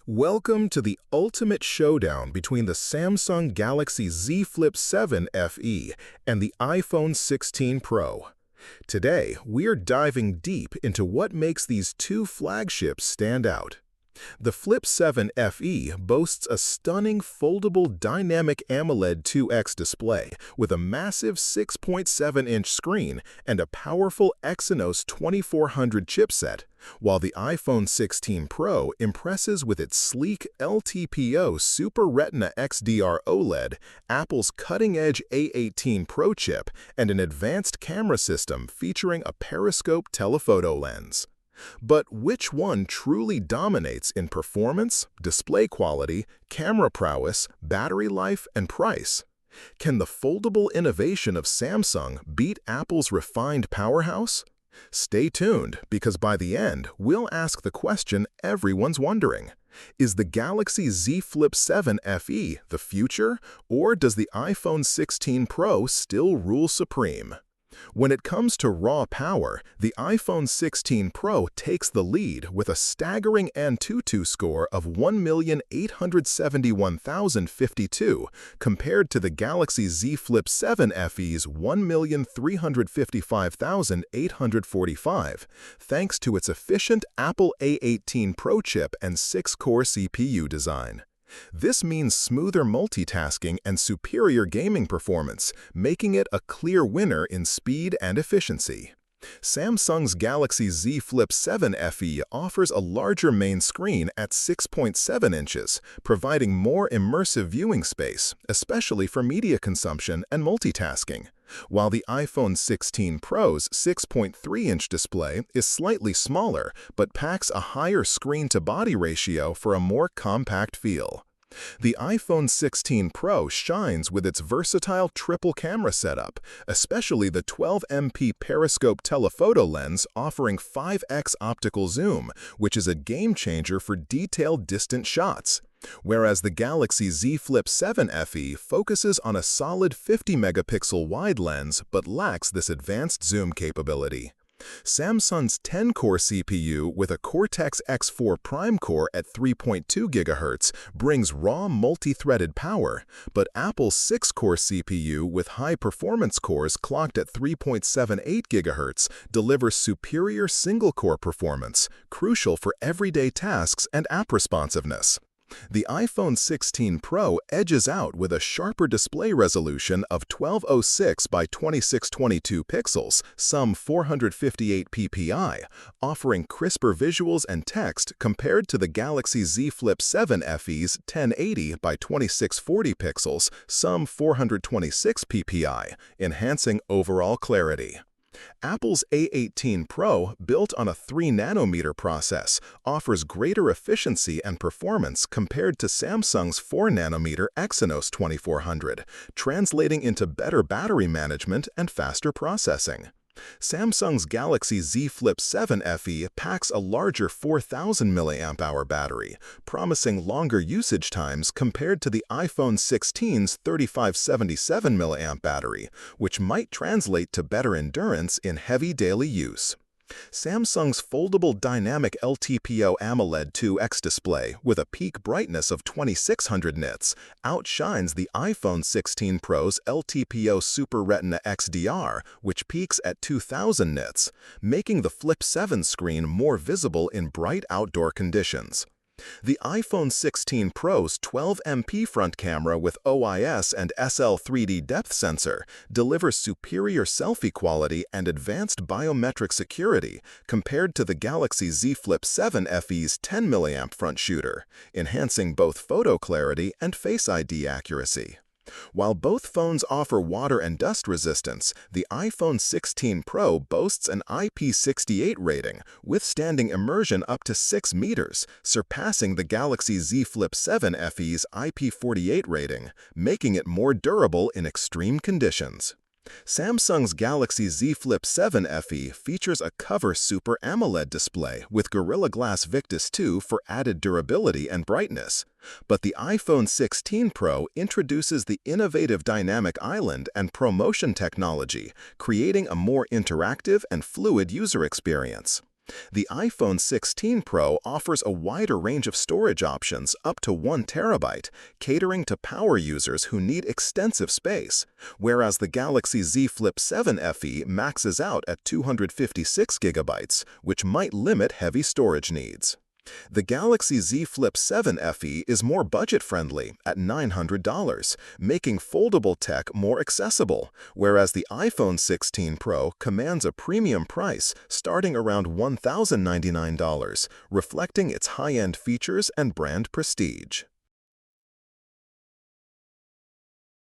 Welcome to the ultimate showdown between the Samsung Galaxy Z Flip7 FE and the iPhone 16 Pro. Today, we're diving deep into what makes these two flagships stand out. The Flip7 FE boasts a stunning foldable dynamic AMOLED 2X display with a massive 6.7-inch screen and a powerful Exynos 2400 chipset, while the iPhone 16 Pro impresses with its sleek LTPO Super Retina XDR OLED, Apple's cutting-edge A18 Pro chip, and an advanced camera system featuring a periscope telephoto lens. But which one truly dominates in performance, display quality, camera prowess, battery life, and price? Can the foldable innovation of Samsung beat Apple's refined powerhouse? Stay tuned, because by the end, we'll ask the question everyone's wondering. Is the Galaxy Z Flip7 FE the future, or does the iPhone 16 Pro still rule supreme? When it comes to raw power, the iPhone 16 Pro takes the lead with a staggering Antutu score of 1,871,052 compared to the Galaxy Z Flip7 FE's 1,355,845, thanks to its efficient Apple A18 Pro chip and 6-core CPU design. This means smoother multitasking and superior gaming performance, making it a clear winner in speed and efficiency. Samsung's Galaxy Z Flip7 FE offers a larger main screen at 6.7 inches, providing more immersive viewing space, especially for media consumption and multitasking, while the iPhone 16 Pro's 6.3-inch display is slightly smaller but packs a higher screen-to-body ratio for a more compact feel. The iPhone 16 Pro shines with its versatile triple camera setup, especially the 12MP periscope telephoto lens offering 5x optical zoom, which is a game-changer for detailed distant shots. Whereas the Galaxy Z Flip7 FE focuses on a solid 50-megapixel wide lens but lacks this advanced zoom capability. Samsung's 10-core CPU with a Cortex-X4 Prime core at 3.2 GHz brings raw multi-threaded power, but Apple's 6-core CPU with high-performance cores clocked at 3.78 GHz delivers superior single-core performance, crucial for everyday tasks and app responsiveness. The iPhone 16 Pro edges out with a sharper display resolution of 1206 by 2622 pixels, some 458 ppi, offering crisper visuals and text compared to the Galaxy Z Flip7 FE's 1080 by 2640 pixels, some 426 ppi, enhancing overall clarity. Apple's A18 Pro, built on a 3-nanometer process, offers greater efficiency and performance compared to Samsung's 4-nanometer Exynos 2400, translating into better battery management and faster processing. Samsung's Galaxy Z Flip7 FE packs a larger 4,000 mAh battery, promising longer usage times compared to the iPhone 16's 3577 mAh battery, which might translate to better endurance in heavy daily use. Samsung's foldable dynamic LTPO AMOLED 2X display with a peak brightness of 2600 nits outshines the iPhone 16 Pro's LTPO Super Retina XDR, which peaks at 2000 nits, making the Flip7 screen more visible in bright outdoor conditions. The iPhone 16 Pro's 12MP front camera with OIS and SL3D depth sensor delivers superior selfie quality and advanced biometric security compared to the Galaxy Z Flip7 FE's 10 mAh front shooter, enhancing both photo clarity and Face ID accuracy. While both phones offer water and dust resistance, the iPhone 16 Pro boasts an IP68 rating, withstanding immersion up to 6 meters, surpassing the Galaxy Z Flip7 FE's IP48 rating, making it more durable in extreme conditions. Samsung's Galaxy Z Flip7 FE features a Cover Super AMOLED display with Gorilla Glass Victus 2 for added durability and brightness, but the iPhone 16 Pro introduces the innovative Dynamic Island and ProMotion technology, creating a more interactive and fluid user experience. The iPhone 16 Pro offers a wider range of storage options up to 1 terabyte, catering to power users who need extensive space, whereas the Galaxy Z Flip7 FE maxes out at 256 gigabytes, which might limit heavy storage needs. The Galaxy Z Flip7 FE is more budget-friendly at $900, making foldable tech more accessible, whereas the iPhone 16 Pro commands a premium price starting around $1,099, reflecting its high-end features and brand prestige.